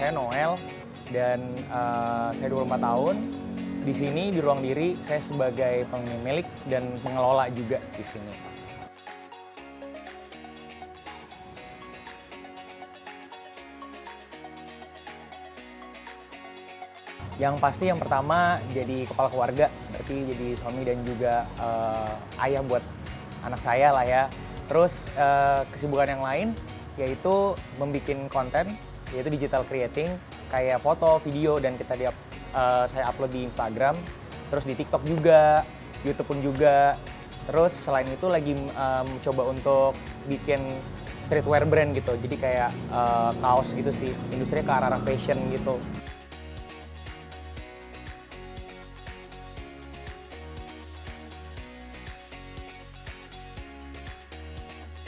saya Noel dan saya 24 tahun. Di sini di Ruang Diri saya sebagai pemilik dan pengelola juga di sini. Yang pasti yang pertama jadi kepala keluarga, berarti jadi suami dan juga ayah buat anak saya lah ya. Terus kesibukan yang lain yaitu membuat konten, yaitu digital creating, kayak foto, video, dan saya upload di Instagram, terus di TikTok juga, YouTube pun juga. Terus selain itu lagi coba untuk bikin streetwear brand gitu, jadi kayak kaos gitu sih, industrinya ke arah fashion gitu.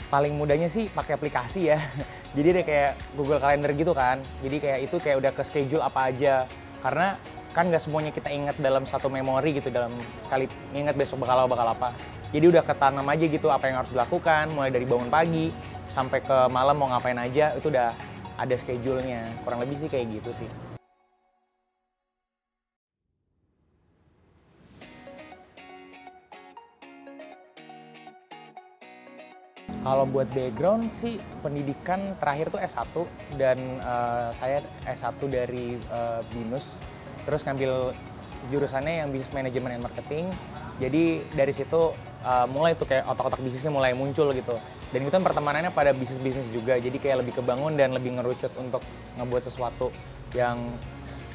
Paling mudahnya sih pakai aplikasi ya. Jadi ada kayak Google Calendar gitu kan. Jadi kayak itu kayak udah ke schedule apa aja. Karena kan nggak semuanya kita ingat dalam satu memori gitu, dalam sekali ingat besok bakal apa. Jadi udah ketanam aja gitu apa yang harus dilakukan, mulai dari bangun pagi sampai ke malam mau ngapain aja, itu udah ada schedule-nya. Kurang lebih sih kayak gitu sih. Kalau buat background sih pendidikan terakhir tuh S1 dan saya S1 dari BINUS, terus ngambil jurusannya yang Business Management and Marketing. Jadi dari situ mulai tuh kayak otak-otak bisnisnya mulai muncul gitu. Dan itu kan pertemanannya pada bisnis-bisnis juga, jadi kayak lebih kebangun dan lebih ngerucut untuk ngebuat sesuatu yang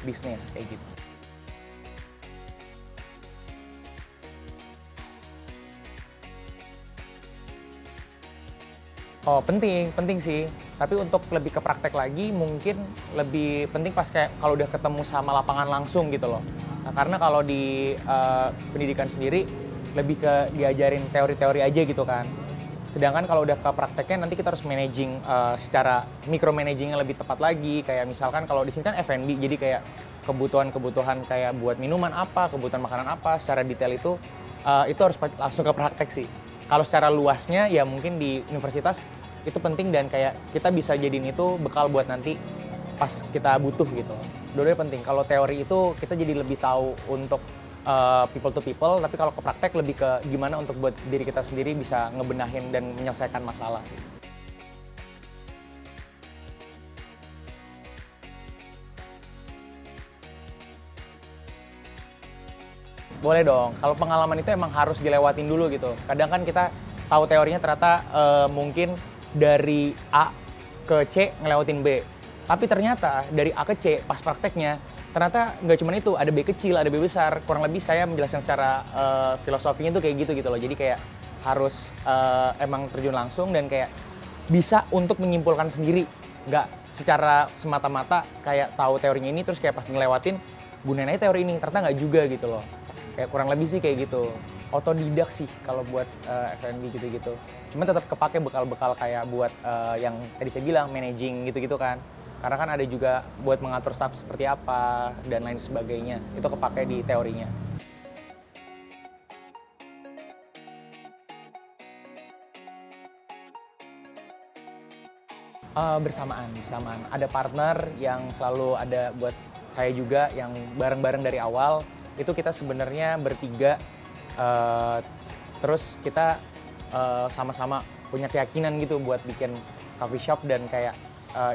bisnis kayak gitu. Oh penting sih. Tapi untuk lebih ke praktek lagi mungkin lebih penting pas kayak kalau udah ketemu sama lapangan langsung gitu loh. Nah, karena kalau di pendidikan sendiri lebih ke diajarin teori-teori aja gitu kan. Sedangkan kalau udah ke prakteknya nanti kita harus managing secara micromanagingnya lebih tepat lagi. Kayak misalkan kalau di sini kan F&B, jadi kayak kebutuhan-kebutuhan kayak buat minuman apa, kebutuhan makanan apa, secara detail itu harus langsung ke praktek sih. Kalau secara luasnya ya mungkin di universitas itu penting dan kayak kita bisa jadiin itu bekal buat nanti pas kita butuh gitu. Dua-duanya penting. Kalau teori itu kita jadi lebih tahu untuk people to people, tapi kalau ke praktek lebih ke gimana untuk buat diri kita sendiri bisa ngebenahin dan menyelesaikan masalah sih. Boleh dong, kalau pengalaman itu emang harus dilewatin dulu gitu. Kadang kan kita tahu teorinya ternyata mungkin dari A ke C ngelewatin B. Tapi ternyata dari A ke C pas prakteknya ternyata nggak cuma itu, ada B kecil, ada B besar. Kurang lebih saya menjelaskan secara filosofinya tuh kayak gitu loh. Jadi kayak harus emang terjun langsung dan kayak bisa untuk menyimpulkan sendiri. Nggak secara semata-mata kayak tahu teorinya ini terus kayak pas ngelewatin gunain aja teori ini, ternyata nggak juga gitu loh. Kayak kurang lebih sih kayak gitu. Otodidak sih kalau buat F&B gitu-gitu. Cuma tetap kepake bekal-bekal kayak buat yang tadi saya bilang, managing gitu-gitu kan. Karena kan ada juga buat mengatur staff seperti apa dan lain sebagainya. Itu kepake di teorinya. Bersamaan. Ada partner yang selalu ada buat saya juga yang bareng-bareng dari awal. Itu kita sebenarnya bertiga, terus kita sama-sama punya keyakinan gitu buat bikin coffee shop dan kayak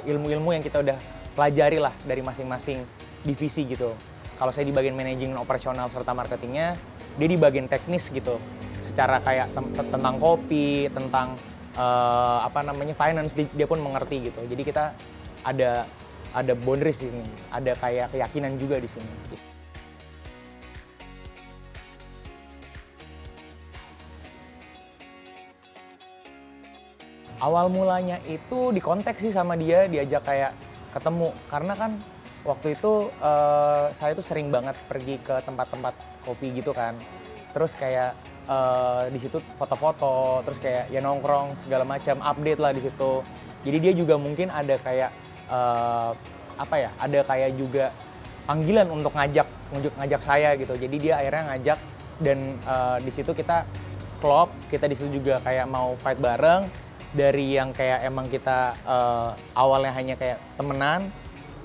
ilmu-ilmu yang kita udah pelajari lah dari masing-masing divisi gitu. Kalau saya di bagian manajemen operasional serta marketingnya, dia di bagian teknis gitu. Secara kayak tentang kopi, tentang finance, dia pun mengerti gitu. Jadi kita ada boundaries di sini, ada kayak keyakinan juga di sini. Awal mulanya itu di kontak sih sama dia, diajak kayak ketemu. Karena kan waktu itu saya tuh sering banget pergi ke tempat-tempat kopi gitu kan. Terus kayak di situ foto-foto, terus kayak ya nongkrong segala macam, update lah di situ. Jadi dia juga mungkin ada kayak ada kayak juga panggilan untuk ngajak saya gitu. Jadi dia akhirnya ngajak dan di situ kita klop, kita di situ juga kayak mau fight bareng. Dari yang kayak emang kita awalnya hanya kayak temenan,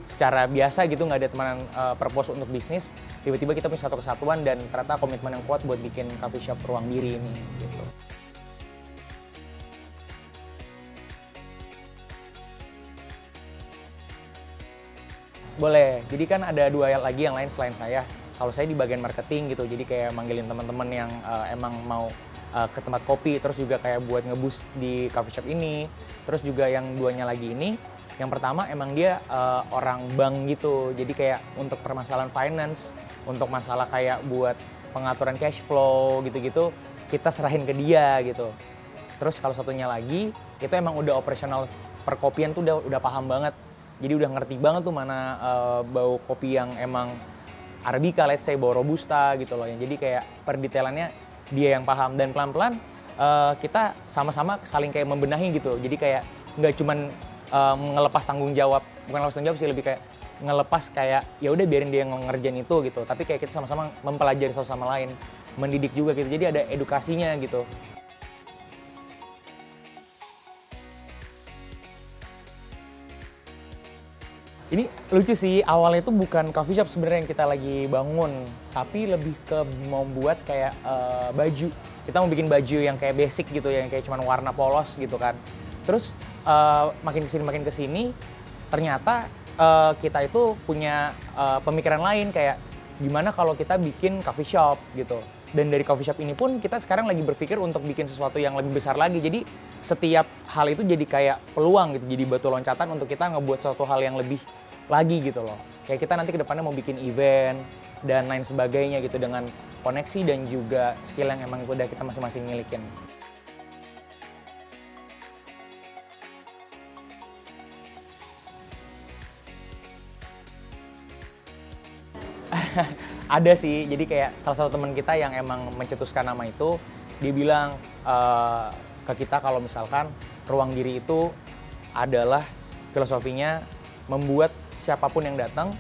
secara biasa gitu, nggak ada temanan purpose untuk bisnis, tiba-tiba kita punya satu kesatuan dan ternyata komitmen yang kuat buat bikin coffee shop Ruang Diri ini gitu. Boleh, jadi kan ada dua lagi yang lain selain saya. Kalau saya di bagian marketing gitu, jadi kayak manggilin teman-teman yang emang mau ke tempat kopi, terus juga kayak buat nge-boost di coffee shop ini. Terus juga yang duanya lagi ini, yang pertama emang dia orang bank gitu, jadi kayak untuk permasalahan finance, untuk masalah kayak buat pengaturan cash flow gitu-gitu, kita serahin ke dia gitu. Terus kalau satunya lagi, itu emang udah operasional perkopian tuh udah paham banget. Jadi udah ngerti banget tuh mana bau kopi yang emang Arabica, let's say bau Robusta gitu loh. Jadi kayak perdetailannya dia yang paham dan pelan-pelan kita sama-sama saling kayak membenahi gitu. Jadi kayak nggak cuman ngelepas tanggung jawab, bukan ngelepas tanggung jawab sih, lebih kayak ngelepas kayak ya udah biarin dia ngerjain itu gitu. Tapi kayak kita sama-sama mempelajari satu sama lain, mendidik juga gitu. Jadi ada edukasinya gitu. Ini lucu sih, awalnya itu bukan coffee shop sebenarnya yang kita lagi bangun, tapi lebih ke membuat kayak baju. Kita mau bikin baju yang kayak basic gitu, yang kayak cuman warna polos gitu kan. Terus makin kesini, ternyata kita itu punya pemikiran lain kayak gimana kalau kita bikin coffee shop gitu. Dan dari coffee shop ini pun kita sekarang lagi berpikir untuk bikin sesuatu yang lebih besar lagi. Jadi setiap hal itu jadi kayak peluang gitu, jadi batu loncatan untuk kita ngebuat suatu hal yang lebih lagi gitu loh. Kayak kita nanti ke depannya mau bikin event dan lain sebagainya gitu dengan koneksi dan juga skill yang emang udah kita masing-masing milikin. Ada sih, jadi kayak salah satu teman kita yang emang mencetuskan nama itu, dia bilang ke kita kalau misalkan Ruang Diri itu adalah filosofinya membuat siapapun yang datang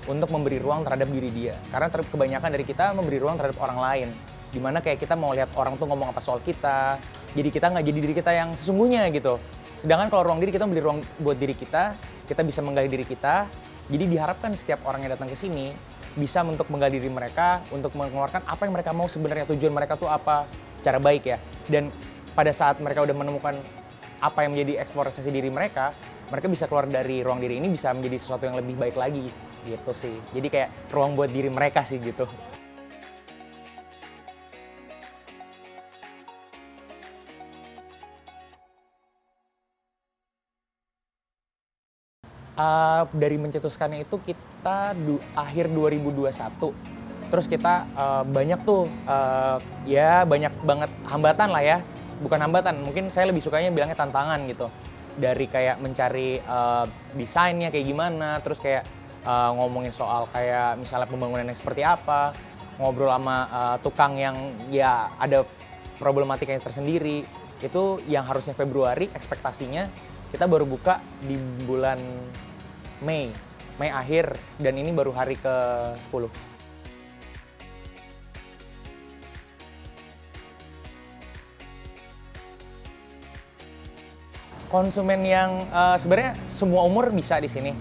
untuk memberi ruang terhadap diri dia. Karena kebanyakan dari kita memberi ruang terhadap orang lain. Dimana kayak kita mau lihat orang tuh ngomong apa soal kita, jadi kita nggak jadi diri kita yang sesungguhnya gitu. Sedangkan kalau Ruang Diri kita memberi ruang buat diri kita bisa menggali diri kita, jadi diharapkan setiap orang yang datang ke sini bisa untuk menggali diri mereka, untuk mengeluarkan apa yang mereka mau sebenarnya, tujuan mereka tuh apa, cara baik ya. Dan pada saat mereka udah menemukan apa yang menjadi eksplorasi diri mereka bisa keluar dari Ruang Diri ini bisa menjadi sesuatu yang lebih baik lagi gitu sih. Jadi kayak ruang buat diri mereka sih gitu. Dari mencetuskannya itu kita akhir 2021. Terus kita banyak tuh ya banyak banget hambatan lah ya. Bukan hambatan, mungkin saya lebih sukanya bilangnya tantangan gitu. Dari kayak mencari desainnya kayak gimana, terus kayak ngomongin soal kayak misalnya pembangunannya seperti apa, ngobrol sama tukang yang ya ada problematikanya tersendiri. Itu yang harusnya Februari, ekspektasinya kita baru buka di bulan Mei akhir, dan ini baru hari ke-10. Konsumen yang sebenarnya semua umur bisa di sini,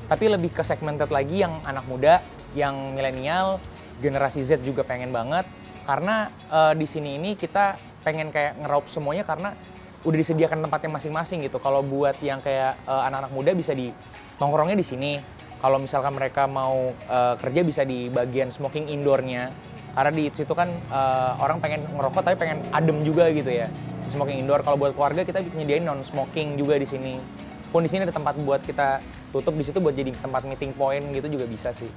tapi lebih ke segmented lagi yang anak muda, yang milenial, generasi Z juga pengen banget. Karena di sini ini kita pengen kayak ngeraup semuanya karena udah disediakan tempatnya masing-masing gitu. Kalau buat yang kayak anak-anak muda bisa di nongkrongnya di sini. Kalau misalkan mereka mau kerja bisa di bagian smoking indoornya. Karena di situ kan orang pengen ngerokok tapi pengen adem juga gitu ya. Smoking indoor. Kalau buat keluarga kita nyediain non smoking juga di sini. Pun di sini ada tempat buat kita tutup di situ buat jadi tempat meeting point gitu juga bisa sih.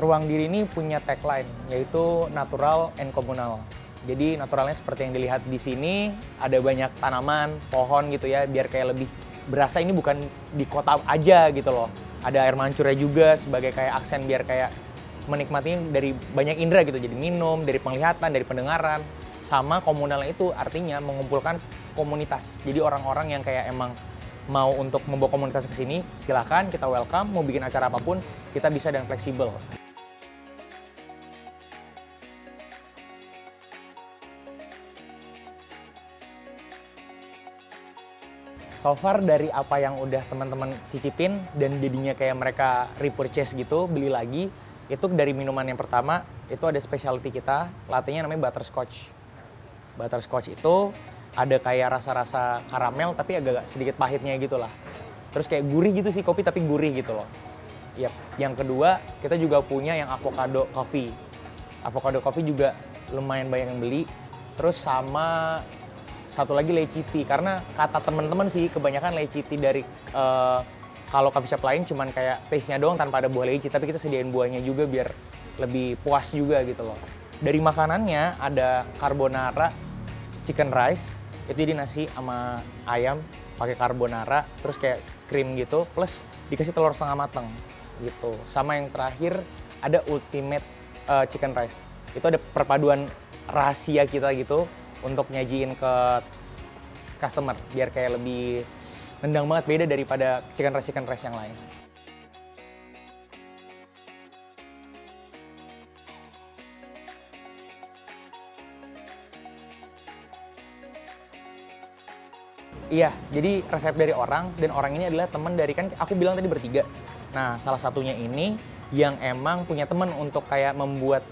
Ruang Diri ini punya tagline yaitu natural and communal. Jadi naturalnya seperti yang dilihat di sini, ada banyak tanaman, pohon gitu ya, biar kayak lebih berasa ini bukan di kota aja gitu loh. Ada air mancurnya juga sebagai kayak aksen biar kayak menikmati dari banyak indera gitu. Jadi minum, dari penglihatan, dari pendengaran. Sama komunalnya itu artinya mengumpulkan komunitas. Jadi orang-orang yang kayak emang mau untuk membawa komunitas ke sini, silakan, kita welcome. Mau bikin acara apapun, kita bisa dan fleksibel. So far dari apa yang udah teman-teman cicipin dan jadinya kayak mereka repurchase gitu, beli lagi, itu dari minuman yang pertama, itu ada specialty kita, latte-nya namanya butterscotch. Butterscotch itu ada kayak rasa-rasa karamel tapi agak sedikit pahitnya gitu lah. Terus kayak gurih gitu sih kopi tapi gurih gitu loh. Yap. Yang kedua, kita juga punya yang avocado coffee. Avocado coffee juga lumayan banyak yang beli. Terus sama satu lagi leci tea, karena kata teman-teman sih kebanyakan leci tea dari kalau coffee shop lain cuman kayak taste-nya doang tanpa ada buah leci, tapi kita sediain buahnya juga biar lebih puas juga gitu loh. Dari makanannya ada carbonara chicken rice, itu jadi nasi sama ayam pakai carbonara, terus kayak krim gitu, plus dikasih telur setengah mateng gitu. Sama yang terakhir ada ultimate chicken rice, itu ada perpaduan rahasia kita gitu untuk nyajiin ke customer biar kayak lebih nendang banget, beda daripada chicken rice yang lain. Iya, jadi resep dari orang, dan orang ini adalah teman dari, kan aku bilang tadi bertiga. Nah, salah satunya ini yang emang punya teman untuk kayak membuat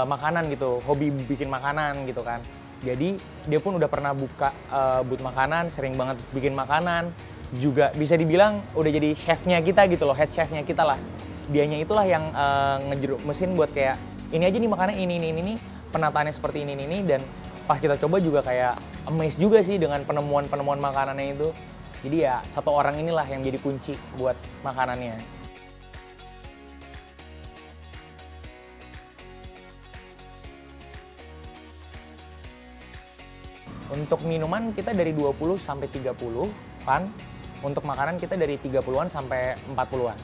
makanan gitu, hobi bikin makanan gitu kan. Jadi dia pun udah pernah buka booth makanan, sering banget bikin makanan. Juga bisa dibilang udah jadi chefnya kita gitu loh, head chefnya kita lah. Dianya itulah yang ngejeruk mesin buat kayak, ini aja nih makanan ini, penataannya seperti ini, dan pas kita coba juga kayak amazed juga sih dengan penemuan makanannya itu. Jadi ya satu orang inilah yang jadi kunci buat makanannya. Untuk minuman kita dari 20 sampai 30-an, untuk makanan kita dari 30-an sampai 40-an.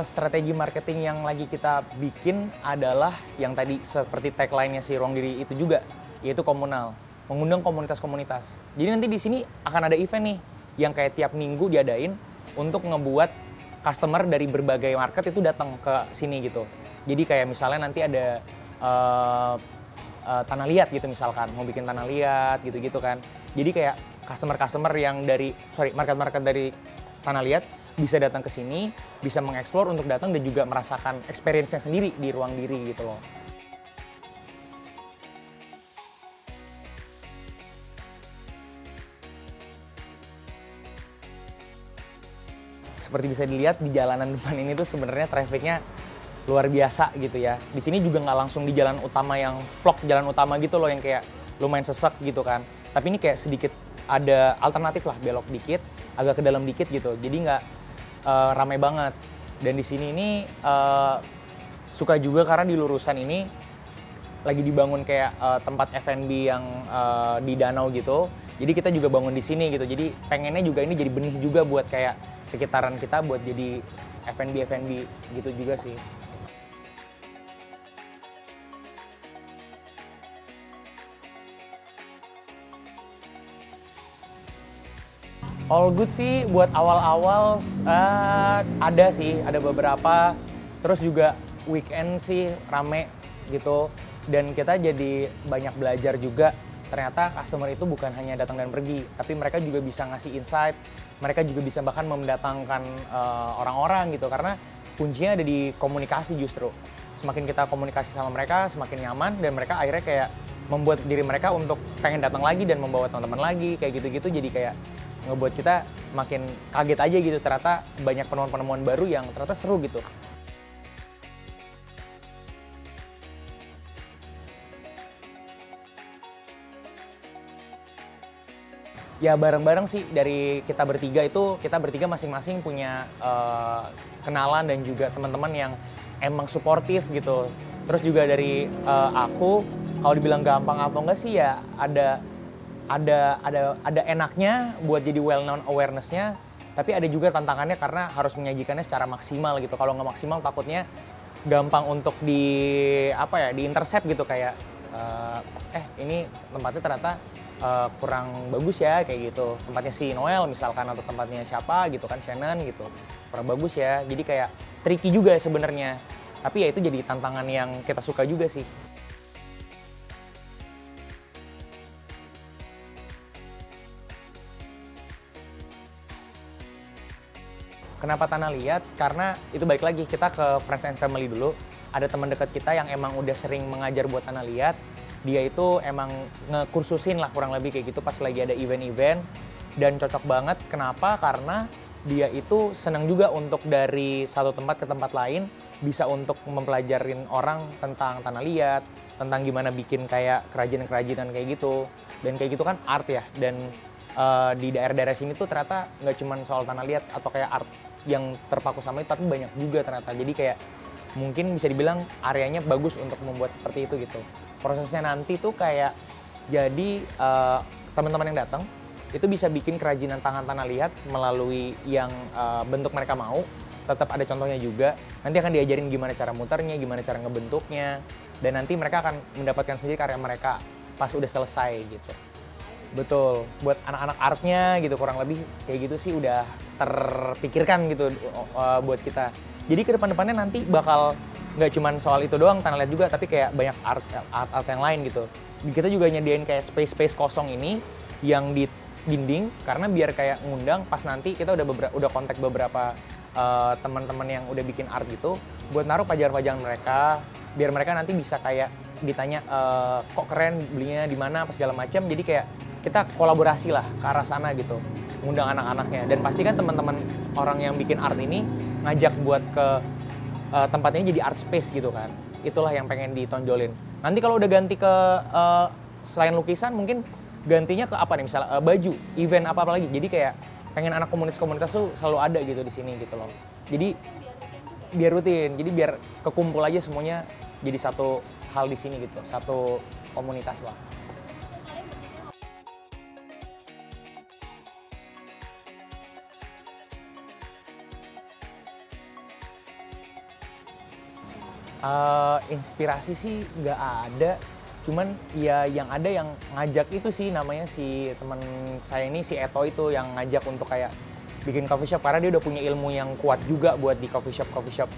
Strategi marketing yang lagi kita bikin adalah yang tadi seperti tagline-nya si Ruang Diri itu juga, yaitu komunal, mengundang komunitas-komunitas. Jadi nanti di sini akan ada event nih yang kayak tiap minggu diadain untuk ngebuat customer dari berbagai market itu datang ke sini gitu. Jadi kayak misalnya nanti ada tanah liat gitu misalkan, mau bikin tanah liat gitu-gitu kan. Jadi kayak customer-customer yang dari, market-market dari tanah liat bisa datang ke sini, bisa mengeksplor untuk datang dan juga merasakan experience-nya sendiri di Ruang Diri gitu loh. Seperti bisa dilihat di jalanan depan ini tuh sebenarnya trafficnya luar biasa gitu ya. Di sini juga nggak langsung di jalan utama yang vlog, jalan utama gitu loh yang kayak lumayan sesek gitu kan. Tapi ini kayak sedikit ada alternatif lah, belok dikit, agak ke dalam dikit gitu. Jadi nggak ramai banget. Dan di sini ini suka juga karena di lurusan ini lagi dibangun kayak tempat F&B yang di danau gitu. Jadi kita juga bangun di sini gitu. Jadi pengennya juga ini jadi benih juga buat kayak sekitaran kita buat jadi F&B gitu juga sih. All good sih buat awal-awal ada sih, ada beberapa. Terus juga weekend sih rame gitu. Dan kita jadi banyak belajar juga. Ternyata customer itu bukan hanya datang dan pergi, tapi mereka juga bisa ngasih insight, mereka juga bisa bahkan mendatangkan orang-orang gitu, karena kuncinya ada di komunikasi justru. Semakin kita komunikasi sama mereka, semakin nyaman, dan mereka akhirnya kayak membuat diri mereka untuk pengen datang lagi dan membawa teman-teman lagi, kayak gitu-gitu, jadi kayak ngebuat kita makin kaget aja gitu, ternyata banyak penemuan-penemuan baru yang ternyata seru gitu. Ya bareng-bareng sih dari kita bertiga masing-masing punya kenalan dan juga teman-teman yang emang suportif gitu. Terus juga dari aku, kalau dibilang gampang atau enggak sih ya ada enaknya buat jadi well known awareness-nya, tapi ada juga tantangannya karena harus menyajikannya secara maksimal gitu. Kalau nggak maksimal takutnya gampang untuk di intercept gitu, kayak ini tempatnya ternyata kurang bagus ya kayak gitu, tempatnya si Noel misalkan atau tempatnya siapa gitu kan, Shannon gitu, kurang bagus ya. Jadi kayak tricky juga sebenarnya Tapi ya itu jadi tantangan yang kita suka juga sih. Kenapa tanah liat? Karena itu balik lagi, kita ke friends and family dulu. Ada teman dekat kita yang emang udah sering mengajar buat tanah liat. Dia itu emang ngekursusin lah kurang lebih kayak gitu pas lagi ada event-event. Dan cocok banget, kenapa? Karena dia itu senang juga untuk dari satu tempat ke tempat lain, bisa untuk mempelajarin orang tentang tanah liat, tentang gimana bikin kayak kerajinan-kerajinan kayak gitu. Dan kayak gitu kan art ya, dan di daerah-daerah sini tuh ternyata nggak cuma soal tanah liat atau kayak art yang terpaku sama itu, tapi banyak juga ternyata. Jadi kayak mungkin bisa dibilang areanya bagus untuk membuat seperti itu gitu. Prosesnya nanti tuh kayak jadi teman-teman yang datang itu bisa bikin kerajinan tangan tanah liat melalui yang bentuk mereka mau. Tetap ada contohnya juga. Nanti akan diajarin gimana cara muternya, gimana cara ngebentuknya, dan nanti mereka akan mendapatkan sendiri karya mereka pas udah selesai gitu. Betul, buat anak-anak artnya gitu kurang lebih kayak gitu sih udah terpikirkan gitu buat kita. Jadi ke depan-depannya nanti bakal nggak cuman soal itu doang tanah liat juga, tapi kayak banyak art yang lain gitu. Kita juga nyediain kayak space kosong ini yang di dinding karena biar kayak ngundang pas nanti kita udah kontak beberapa teman-teman yang udah bikin art gitu buat naruh pajangan mereka, biar mereka nanti bisa kayak ditanya kok keren belinya di mana apa segala macam. Jadi kayak kita kolaborasi lah ke arah sana gitu, ngundang anak-anaknya. Dan pasti kan teman-teman orang yang bikin art ini ngajak buat ke tempatnya jadi art space gitu kan. Itulah yang pengen ditonjolin. Nanti kalau udah ganti ke selain lukisan mungkin gantinya ke apa nih, misalnya baju, event apa lagi. Jadi kayak pengen anak komunitas tuh selalu ada gitu di sini gitu loh. Jadi biar rutin, jadi biar kekumpul aja semuanya jadi satu hal di sini gitu, satu komunitas lah. Inspirasi sih nggak ada, cuman ya yang ada yang ngajak itu sih, namanya si teman saya ini, si Eto itu yang ngajak untuk kayak bikin coffee shop karena dia udah punya ilmu yang kuat juga buat di coffee shop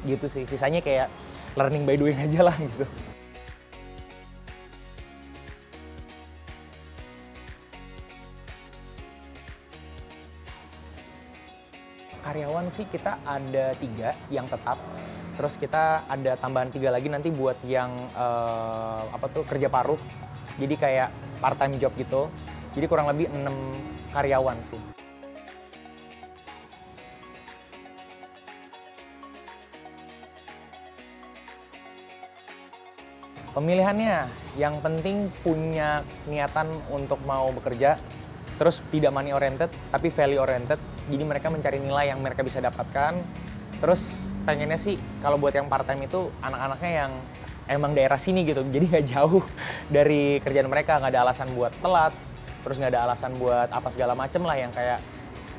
gitu sih. Sisanya kayak learning by doing aja lah gitu. Karyawan sih kita ada 3 yang tetap. Terus kita ada tambahan 3 lagi nanti buat yang kerja paruh. Jadi kayak part time job gitu. Jadi kurang lebih 6 karyawan sih. Pemilihannya yang penting punya niatan untuk mau bekerja, terus tidak money oriented tapi value oriented. Jadi mereka mencari nilai yang mereka bisa dapatkan. Terus pengennya sih kalau buat yang part time itu anak-anaknya yang emang daerah sini gitu, jadi nggak jauh dari kerjaan mereka, nggak ada alasan buat telat, terus nggak ada alasan buat apa segala macem lah yang kayak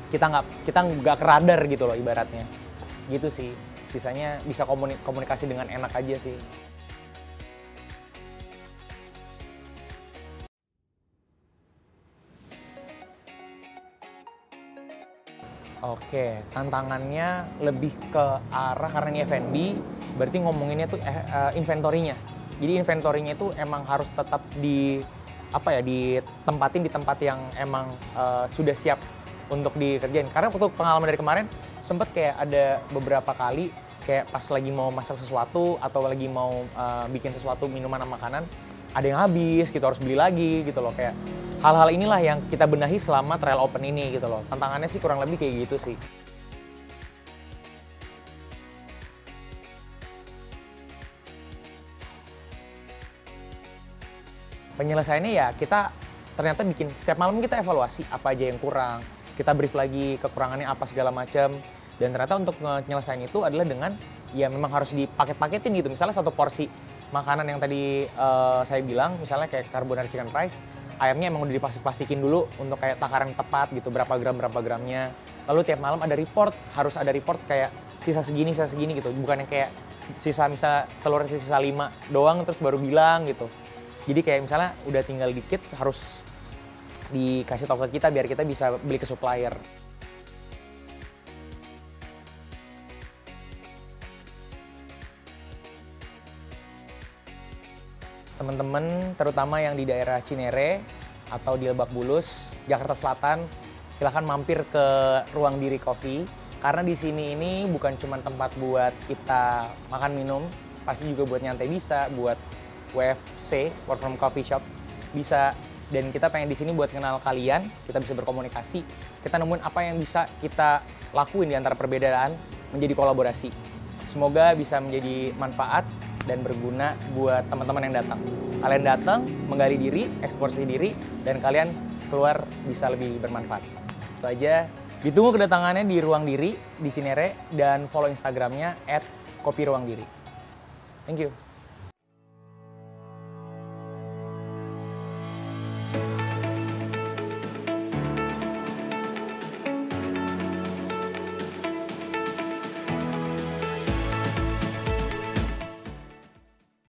kita nggak keradar gitu loh ibaratnya. Gitu sih. Sisanya bisa komunikasi dengan enak aja sih. Oke, tantangannya lebih ke arah karena ini F&B, berarti ngomonginnya tuh inventory-nya. Jadi inventory-nya itu emang harus tetap ditempatin di tempat yang emang sudah siap untuk dikerjain. Karena waktu pengalaman dari kemarin sempet kayak ada beberapa kali kayak pas lagi mau masak sesuatu atau lagi mau bikin sesuatu minuman atau makanan, ada yang habis gitu, harus beli lagi gitu loh. Kayak hal-hal inilah yang kita benahi selama trial open ini gitu loh. Tantangannya sih kurang lebih kayak gitu sih. Penyelesaiannya ya kita ternyata bikin setiap malam kita evaluasi apa aja yang kurang. Kita brief lagi kekurangannya apa segala macam. Dan ternyata untuk nyelesain itu adalah dengan ya memang harus dipaket-paketin gitu. Misalnya satu porsi makanan yang tadi saya bilang, misalnya kayak carbonara chicken rice, ayamnya emang udah diplastik-plastikin dulu untuk kayak takaran tepat gitu, berapa gramnya. Lalu tiap malam ada report, harus ada report kayak sisa segini gitu. Bukan yang kayak misalnya telur sisa 5 doang terus baru bilang gitu. Jadi kayak misalnya udah tinggal dikit harus dikasih tahu ke kita biar kita bisa beli ke supplier. teman-teman terutama yang di daerah Cinere atau di Lebak Bulus, Jakarta Selatan, silahkan mampir ke Ruang Diri Coffee. Karena di sini ini bukan cuma tempat buat kita makan minum, pasti juga buat nyantai bisa, buat WFC, Work from Coffee Shop bisa. Dan kita pengen di sini buat kenal kalian, kita bisa berkomunikasi, kita nemuin apa yang bisa kita lakuin di antara perbedaan menjadi kolaborasi. Semoga bisa menjadi manfaat dan berguna buat teman-teman yang datang. Kalian datang, menggali diri, eksplorasi diri, dan kalian keluar bisa lebih bermanfaat. Itu aja. Ditunggu kedatangannya di Ruang Diri di Cinere dan follow Instagramnya @kopiruangdiri. Thank you.